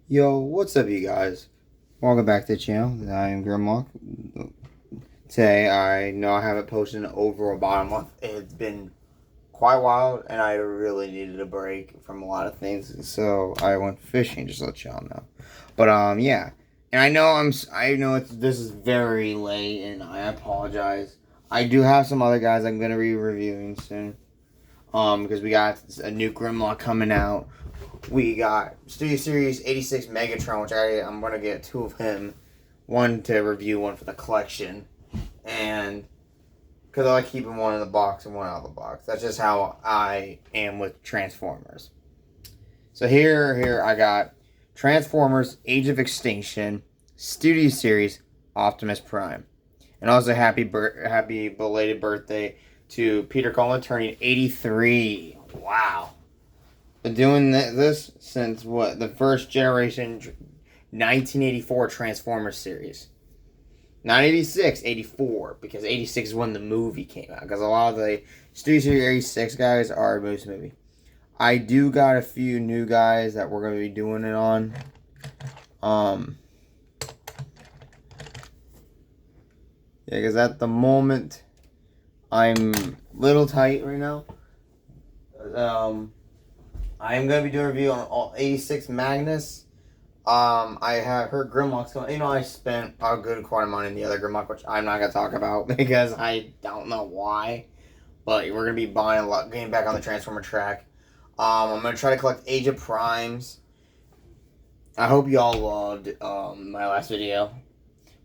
Yo, what's up, you guys? Welcome back to the channel. I am Grimlock. Today, I know I haven't posted in over about a month. It's been quite a while, and I really needed a break from a lot of things, so I went fishing, just to let y'all know. But yeah, and I know this is very late, and I apologize. I do have some other guys I'm gonna be reviewing soon. Because we got a new Grimlock coming out. We got Studio Series 86 Megatron, which I'm going to get two of him. One to review, one for the collection. And because I like keeping one in the box and one out of the box. That's just how I am with Transformers. So here I got Transformers Age of Extinction Studio Series Optimus Prime. And also happy belated birthday to Peter Cullen, turning 83. Wow. Been doing this since what? The first generation 1984 Transformers series. Not 86, 84. Because 86 is when the movie came out. Because a lot of the Studio Series 86 guys are most movie. I do got a few new guys that we're going to be doing it on. Yeah, because at the moment, I'm a little tight right now. I am going to be doing a review on all 86 Magnus. I have heard Grimlock's going. I spent a good quite amount in the other Grimlock, which I'm not going to talk about because I don't know why. But we're going to be buying a lot, getting back on the Transformer track. I'm going to try to collect Age of Primes. I hope y'all loved my last video.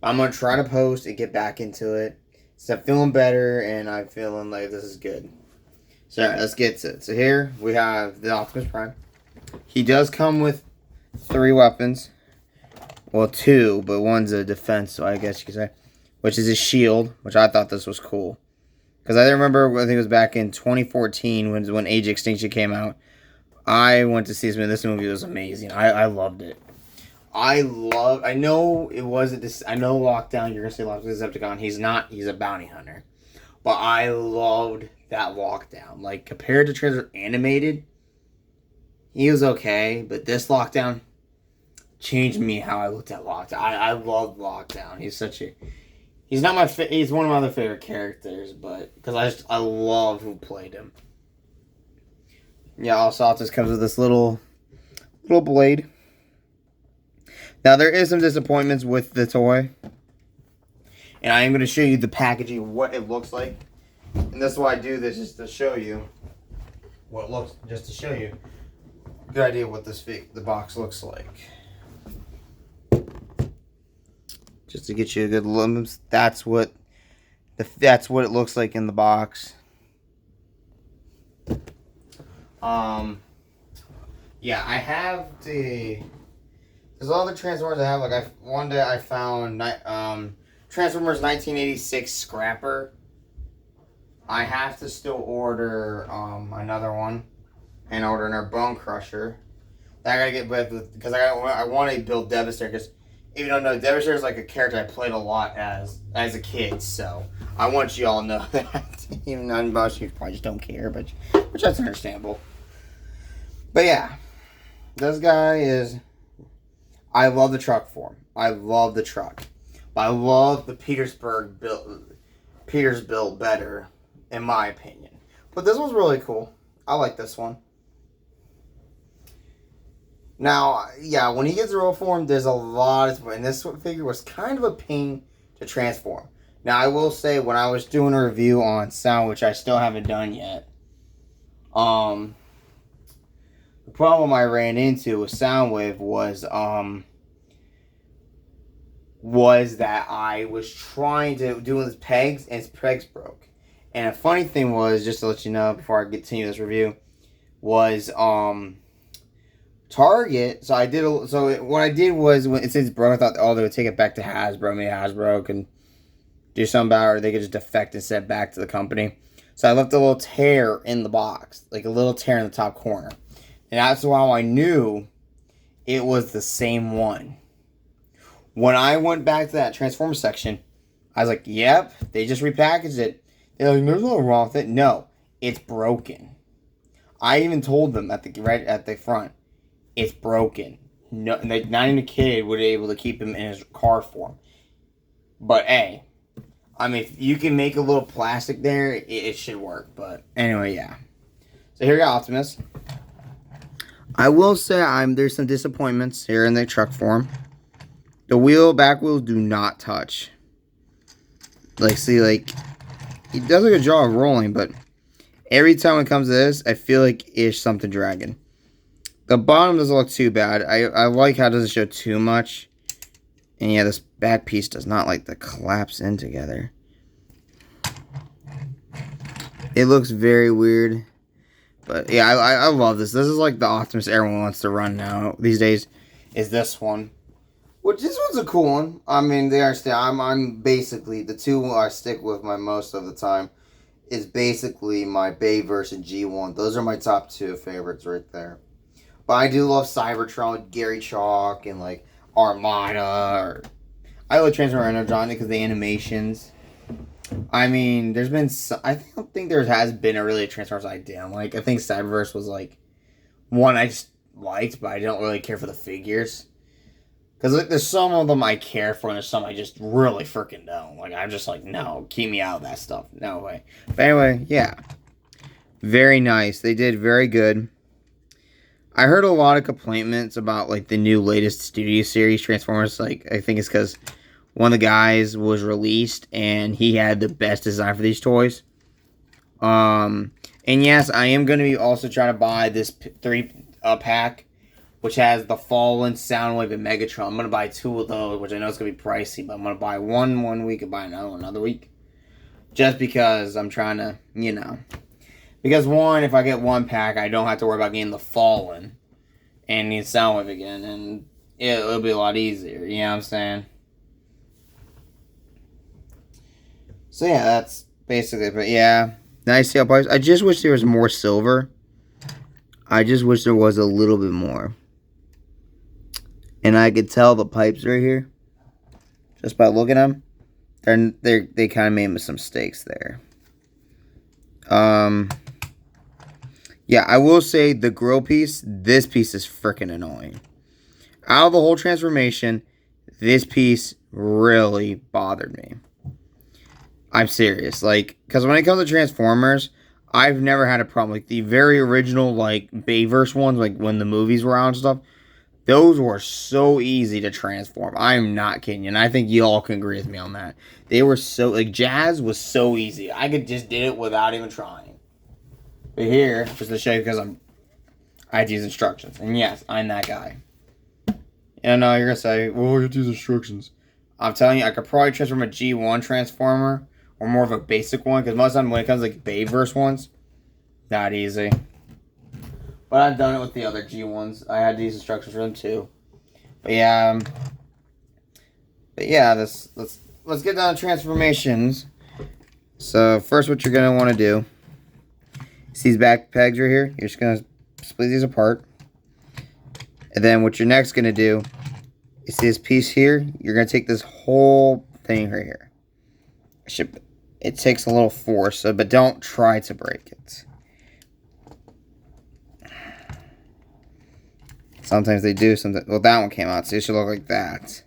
I'm going to try to post and get back into it. So I'm feeling better, and I'm feeling like this is good. So, alright, let's get to it. So here, we have the Optimus Prime. He does come with 3 weapons. Well, 2, but one's a defense, so I guess you could say. Which is his shield, which I thought this was cool. Because I remember, I think it was back in 2014, when Age of Extinction came out. I went to see this movie. This movie was amazing. I loved it. I know it wasn't this. I know Lockdown. You're gonna say Decepticon. He's not. He's a bounty hunter. But I loved that Lockdown. Like compared to Transformers animated, he was okay. But this Lockdown changed me how I looked at Lockdown. I loved Lockdown. He's not my. He's one of my other favorite characters. But because I love who played him. Yeah. Also, Optimus comes with this little blade. Now, there is some disappointments with the toy. And I am going to show you the packaging, what it looks like. And that's why I do this, just to show you what it looks, just to show you a good idea what the box looks like. Just to get you a good look. That's what it looks like in the box. Yeah, I have there's all the Transformers I have. Like one day I found Transformers 1986 Scrapper. I have to still order another one and order another Bone Crusher. That I gotta get with because I want to build Devastator because if you don't know, Devastator is like a character I played a lot as a kid. So I want you all to know that. Even though most of you probably just don't care, but which that's understandable. But yeah, this guy is. I love the truck form. I love the truck. But I love the Petersburg built better, in my opinion. But this one's really cool. I like this one. Now, yeah, when he gets real form, there's a lot of... And this figure was kind of a pain to transform. Now, I will say, when I was doing a review on Sound, which I still haven't done yet, the problem I ran into with Soundwave was that I was trying to do with his pegs and his pegs broke. And a funny thing was, just to let you know before I continue this review, was Target. So what I did was when it says broke, I thought they would take it back to Hasbro. Maybe Hasbro can do something about it, or they could just defect and send it back to the company. So I left a little tear in the box, like a little tear in the top corner. And that's how I knew it was the same one. When I went back to that Transformer section, I was like, yep, they just repackaged it. They're like, there's nothing wrong with it. No, it's broken. I even told them right at the front, it's broken. no, like, not even a kid would be able to keep him in his car form. But hey, I mean, if you can make a little plastic there, it should work. But anyway, yeah. So here you go, Optimus. I will say there's some disappointments here in the truck form. The back wheels do not touch. Like, see, like, he does a good job of rolling, but every time it comes to this, I feel like it's something dragging. The bottom doesn't look too bad. I like how it doesn't show too much. And yeah, this back piece does not like to collapse in together. It looks very weird. But yeah, I love this. This is like the Optimus everyone wants to run now these days. Is this one? Which this one's a cool one. I mean, they are still. I'm basically the two I stick with my most of the time is basically my Bayverse and G1. Those are my top two favorites right there. But I do love Cybertron with Gary Chalk and like Armada. I like Transformers Energon because the animations. I mean, there's been. I don't think there has been a really Transformers I didn't like. I think Cyberverse was like one I just liked, but I don't really care for the figures. Because like, there's some of them I care for, and there's some I just really freaking don't. Like, I'm just like, no, keep me out of that stuff. No way. But anyway, yeah. Very nice. They did very good. I heard a lot of complaints about, like, the new latest studio series, Transformers. Like, I think it's because one of the guys was released, and he had the best design for these toys. And yes, I am going to be also trying to buy this 3-pack. Which has the Fallen, Soundwave, and Megatron. I'm going to buy 2 of those, which I know it's going to be pricey, but I'm going to buy one week and buy another week. Just because I'm trying to, you know. Because one, if I get 1 pack, I don't have to worry about getting the Fallen and the Soundwave again, and it'll be a lot easier, you know what I'm saying? So yeah, that's basically it, but yeah. Nice tail pipes. I just wish there was more silver. I just wish there was a little bit more. And I could tell the pipes right here, just by looking at them, they kind of made some mistakes there. Yeah, I will say the grill piece, this piece is freaking annoying. Out of the whole transformation, this piece really bothered me. I'm serious, like, because when it comes to Transformers, I've never had a problem. Like, the very original, like, Bayverse ones, like, when the movies were out and stuff, those were so easy to transform. I'm not kidding you. And I think you all can agree with me on that. They were so, like, Jazz was so easy. I could just did it without even trying. But here, just to show you, because I had to use instructions. And yes, I'm that guy. And you're going to say, well, you have to use instructions. I'm telling you, I could probably transform a G1 Transformer, or more of a basic one, because most of the time when it comes to, like, Bayverse ones, not easy. But I've done it with the other G1s. I had these instructions for them too. But yeah, let's get down to transformations. So first, what you're gonna want to do is these back pegs right here. You're just gonna split these apart, and then what you're next gonna do is this piece here. You're gonna take this whole thing right here. It takes a little force, but don't try to break it. Sometimes they do something. Well, that one came out, so it should look like that.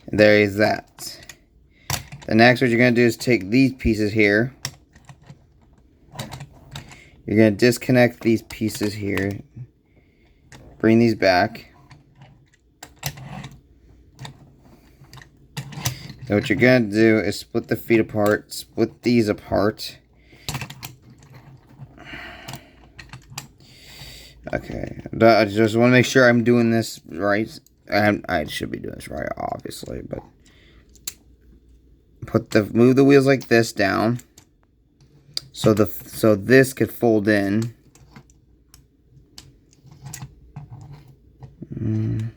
And there is that. The next, what you're going to do is take these pieces here. You're going to disconnect these pieces here. Bring these back. So what you're going to do is split the feet apart. Split these apart. Okay, I just want to make sure I'm doing this right. I should be doing this right, obviously, but move the wheels like this down, so this could fold in. Man,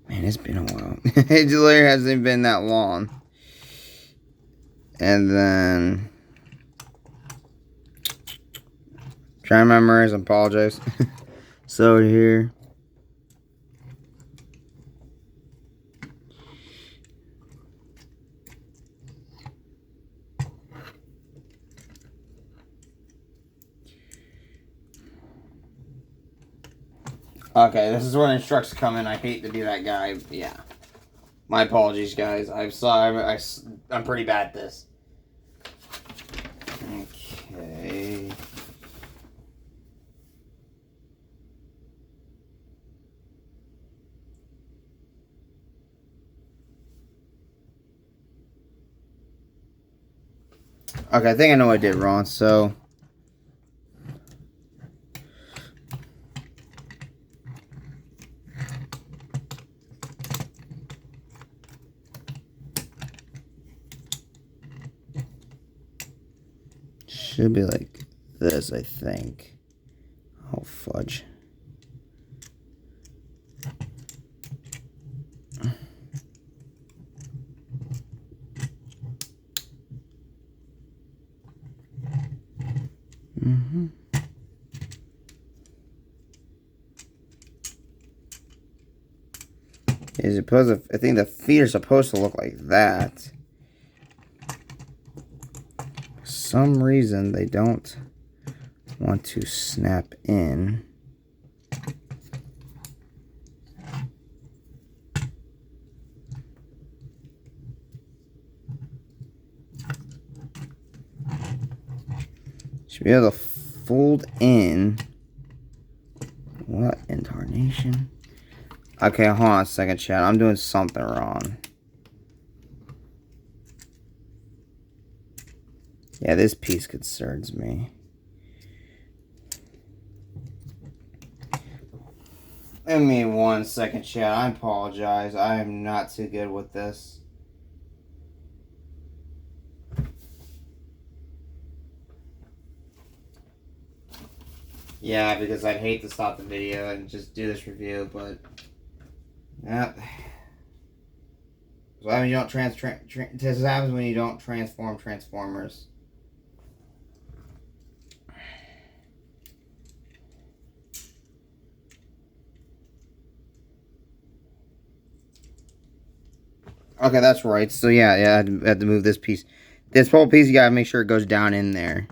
it's been a while. It literally hasn't been that long. And then trying to memorize, I apologize. So here. Okay, this is where the instructions come in. I hate to be that guy. Yeah. My apologies, guys. I'm pretty bad at this. Okay. Okay, I think I know what I did wrong, so... Should be like this, I think. Oh, fudge. I think the feet are supposed to look like that. For some reason, they don't want to snap in. Should be able to fold in. What in tarnation? Okay, hold on a second, chat. I'm doing something wrong. Yeah, this piece concerns me. Give me 1 second, chat. I apologize. I am not too good with this. Yeah, because I'd hate to stop the video and just do this review, but... Yeah. So I mean, you don't this happens when you don't transform Transformers. Okay, that's right. So yeah, I had to move this piece. This whole piece, you gotta make sure it goes down in there.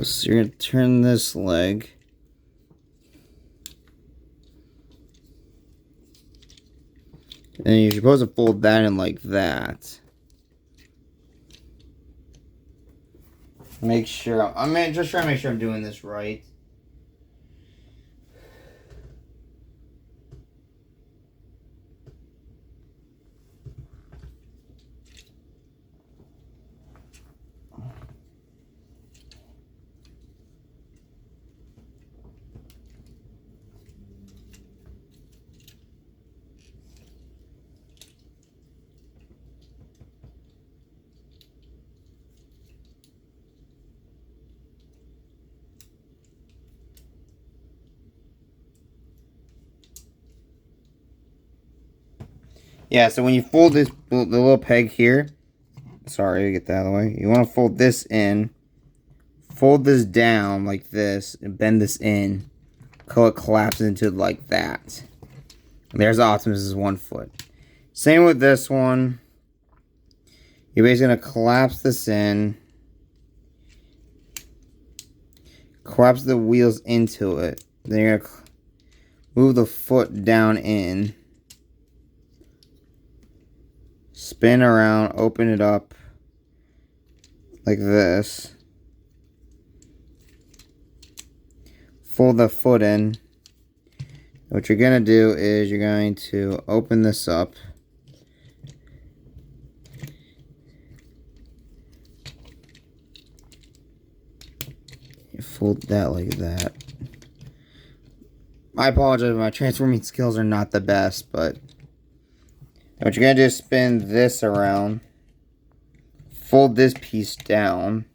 So you're going to turn this leg. And you're supposed to fold that in like that. Make sure, just trying to make sure I'm doing this right. Yeah, so when you fold this, the little peg here, sorry, get that out of the way. You want to fold this in, fold this down like this, and bend this in, so it collapses into like that. And there's Optimus's 1 foot. Same with this one. You're basically going to collapse this in, collapse the wheels into it. Then you're going to move the foot down in. Spin around, open it up like this. Fold the foot in. What you're going to do is you're going to open this up. You fold that like that. I apologize, my transforming skills are not the best, but what you're going to do is spin this around, fold this piece down.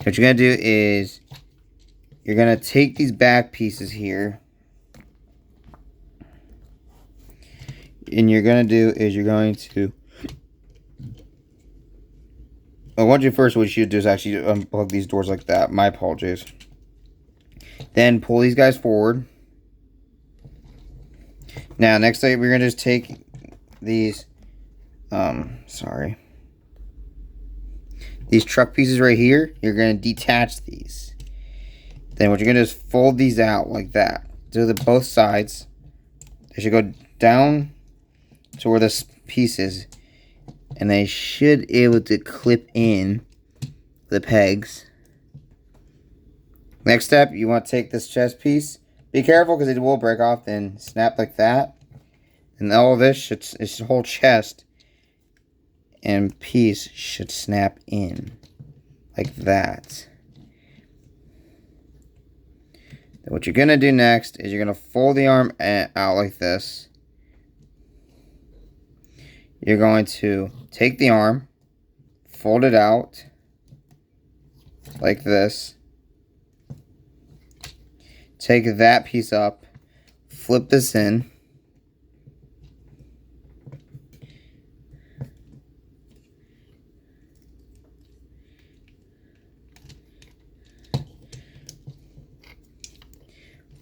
What you're going to do is you're going to take these back pieces here, you're gonna do is you're going to. Well, what you should do is actually unplug these doors like that. My apologies. Then pull these guys forward. Now, next thing we're gonna just take these. These truck pieces right here. You're gonna detach these. Then what you're gonna do is fold these out like that. Do the both sides. They should go down to where this piece is, and they should be able to clip in the pegs. Next step, you want to take this chest piece. Be careful because it will break off. Then snap like that, and all of this whole chest and piece should snap in like that. Then what you're gonna do next is you're gonna fold the arm out like this. You're going to take the arm, fold it out like this. Take that piece up, flip this in.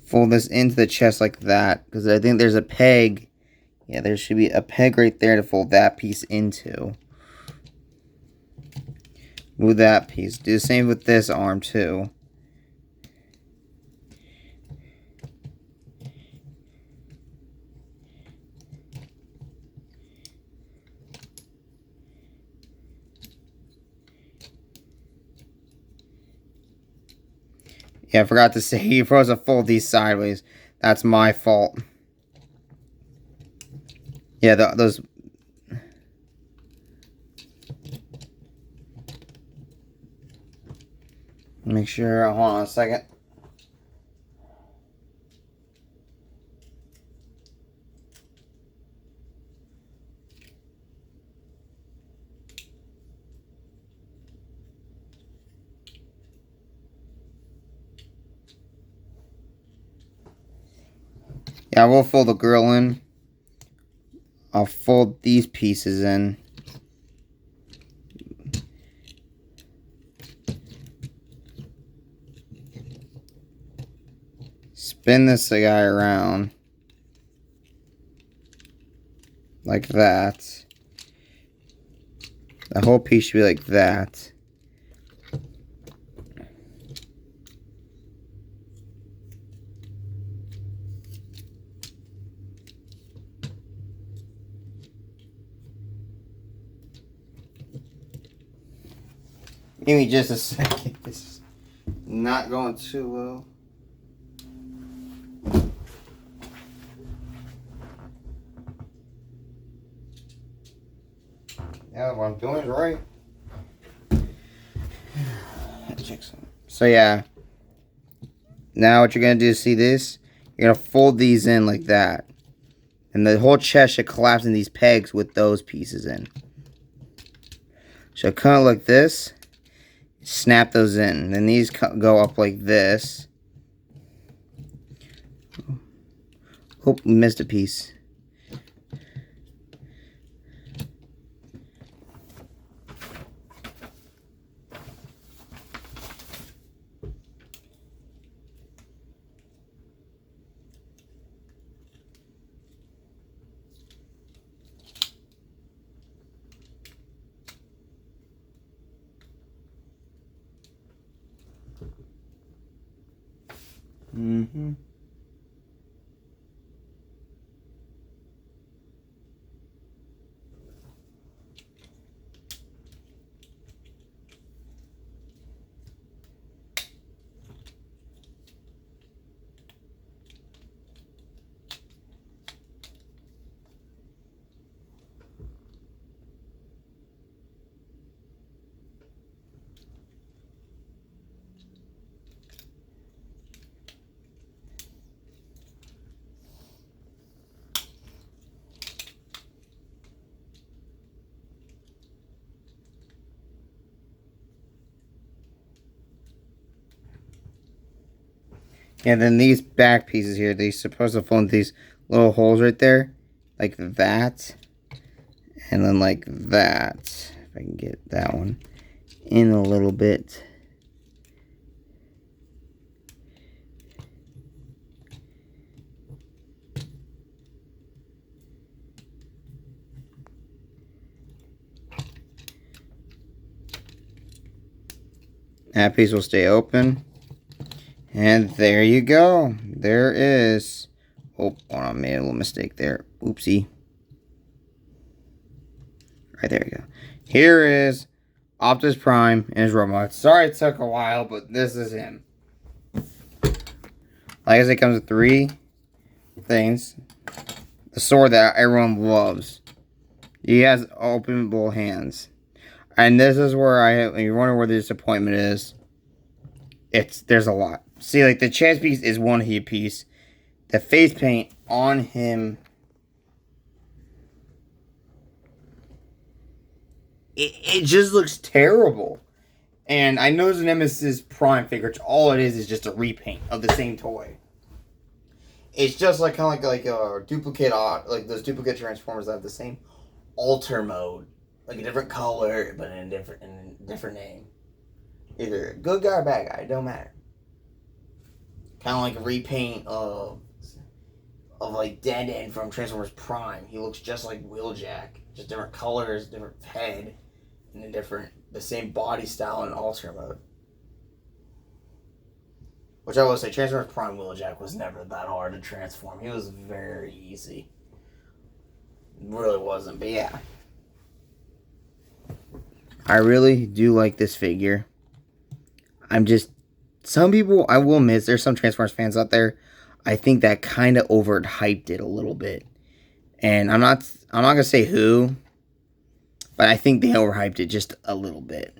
Fold this into the chest like that, because I think there's a peg. Yeah, there should be a peg right there to fold that piece into. Move that piece. Do the same with this arm too. Yeah, I forgot to say, you're supposed to fold these sideways. That's my fault. Yeah, those... Make sure, hold on a second. Yeah, I will fold the grill in. I'll fold these pieces in. Spin this guy around. Like that. The whole piece should be like that. Give me just a second. It's not going too well. Yeah, what I'm doing is right. So yeah. Now what you're going to do is see this. You're going to fold these in like that. And the whole chest should collapse in these pegs with those pieces in. So kind of like this. Snap those in. Then these go up like this. Oh, missed a piece. Mm-hmm. And then these back pieces here, they're supposed to fall in these little holes right there. like that, and then like that. If I can get that one in a little bit. That piece will stay open. And there you go. There is. Oh, I made a little mistake there. Oopsie. Right, there we go. Here is Optimus Prime and his robots. Sorry it took a while, but this is him. Like I said, it comes with 3 things. The sword that everyone loves. He has openable hands. And this is where when you wonder where the disappointment is. There's a lot. See, like the chest piece is one heat piece. The face paint on him, it just looks terrible. And I know it's an Nemesis Prime figure, which all it is just a repaint of the same toy. It's just like kind of like a duplicate, like those duplicate Transformers that have the same alter mode, like a different color, but in a different name. Either good guy or bad guy, it don't matter. Kind of like a repaint of like Dead End from Transformers Prime. He looks just like Wheeljack, just different colors, different head, and the same body style and alter mode. Which I will say, Transformers Prime Wheeljack was never that hard to transform. He was very easy. It really wasn't, but yeah. I really do like this figure. Some people, I will admit, there's some Transformers fans out there, I think that kind of overhyped it a little bit. And I'm not going to say who, but I think they overhyped it just a little bit.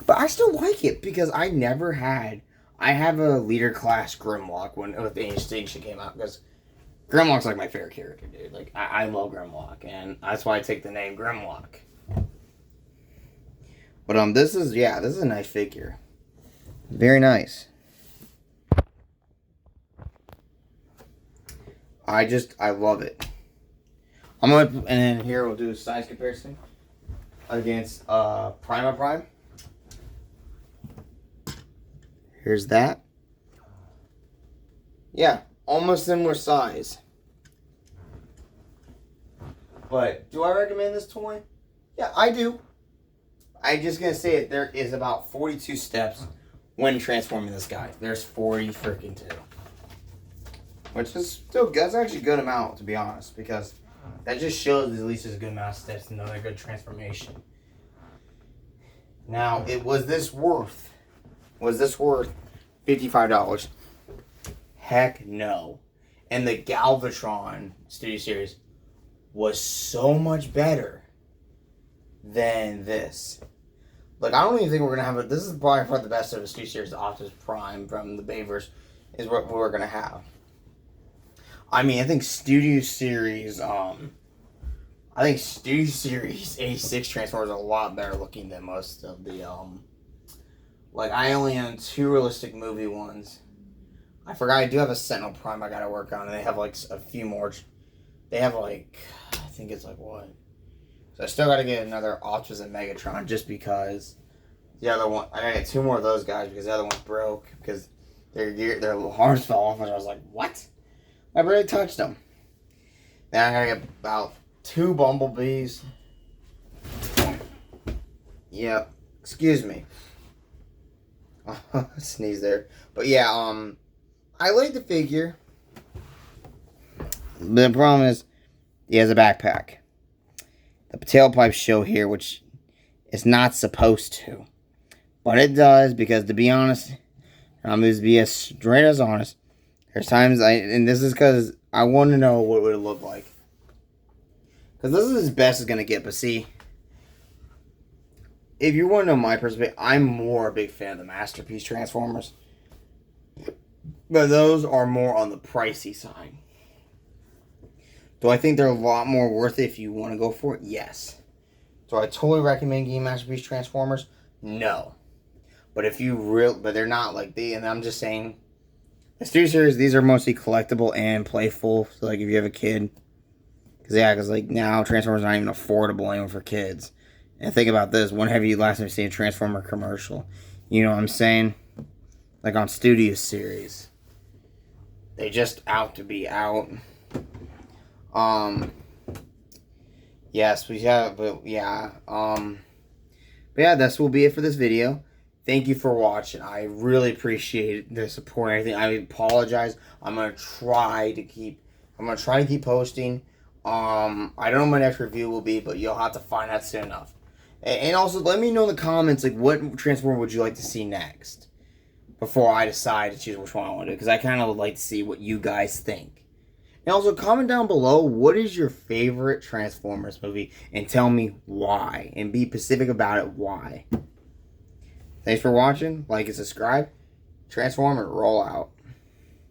But I still like it, because I have a leader class Grimlock when the Extinction came out, because Grimlock's like my favorite character, dude. Like, I love Grimlock, and that's why I take the name Grimlock. But this is a nice figure. Very nice. I love it. And then here we'll do a size comparison against Prime. Here's that. Yeah, almost similar size. But do I recommend this toy? Yeah, I do. I'm just gonna say it. There is about 42 steps when transforming this guy. There's 40 freaking 2. Which is still, that's actually a good amount, to be honest, because that just shows at least there's a good amount of steps to another good transformation. Now, was this worth $55? Heck no. And the Galvatron Studio Series was so much better than this. Like, I don't even think we're going to have this is probably far the best of the Studio Series, the Optimus Prime from the Bayverse, is what we're going to have. I mean, I think Studio Series A6 Transformers are a lot better looking than most of the, like, I only own 2 realistic movie ones. I forgot I do have a Sentinel Prime I gotta work on, and they have, like, a few more. They have, like, I think it's, like, what? So I still gotta get another Optimus and Megatron, just because the other one, I gotta get 2 more of those guys, because the other one's broke, because their arms fell off, and I was like, what? I barely touched them. Then I gotta get about 2 Bumblebees. Yep. Excuse me. Sneeze there. But yeah, I like the figure. The problem is, he has a backpack. The tailpipes show here, which is not supposed to. But it does, because to be honest, I'm going to be as straight as honest. There's times and this is because I want to know what it would look like. Because this is as best as going to get. But see, if you want to know my perspective, I'm more a big fan of the Masterpiece Transformers. But those are more on the pricey side. Do I think they're a lot more worth it if you want to go for it? Yes. Do I totally recommend getting Masterpiece Transformers? No. But but they're not like and I'm just saying, the Studio Series, these are mostly collectible and playful. So like if you have a kid, Because like now Transformers are not even affordable anymore for kids. And think about this: when have you last time seen a Transformer commercial? You know what I'm saying? Like on Studio Series, they just out to be out. Yes, we have, but yeah. But yeah, this will be it for this video. Thank you for watching. I really appreciate the support and everything. I apologize. I'm gonna try to keep posting. I don't know what my next review will be, but you'll have to find out soon enough. And also, let me know in the comments, like, what Transformer would you like to see next? Before I decide to choose which one I want to do. Because I kind of would like to see what you guys think. And also, comment down below, what is your favorite Transformers movie? And tell me why. And be specific about it, why. Thanks for watching. Like and subscribe. Transform and roll out.